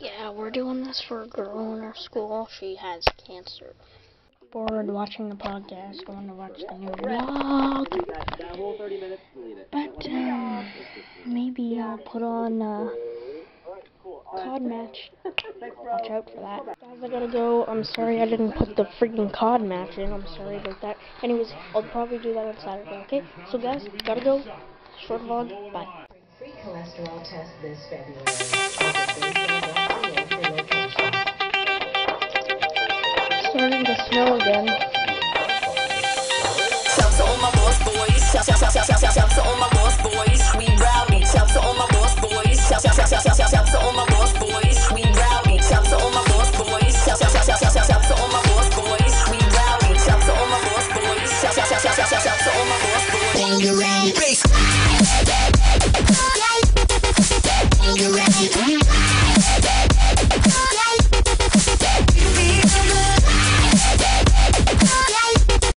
Yeah, we're doing this for a girl in our school. She has cancer. Bored watching the podcast, going to watch the new vlog. But maybe I'll put on COD match. Watch out for that. Guys, I gotta go. I'm sorry I didn't put the freaking COD match in. I'm sorry about that. Anyways, I'll probably do that on Saturday, okay? So guys, gotta go. Short vlog. Bye. Free cholesterol test this February. Starting to snow again. Shout to all my boss boys. Shout to all my boss boys. We rowdy. Shout to all my boss boys. Shout to all my boss boys. We rowdy. Shout to all my boss boys. Shout to all my boss boys. We rowdy. Shout to all my boss boys. Shout to all my boss boys. Are you ready?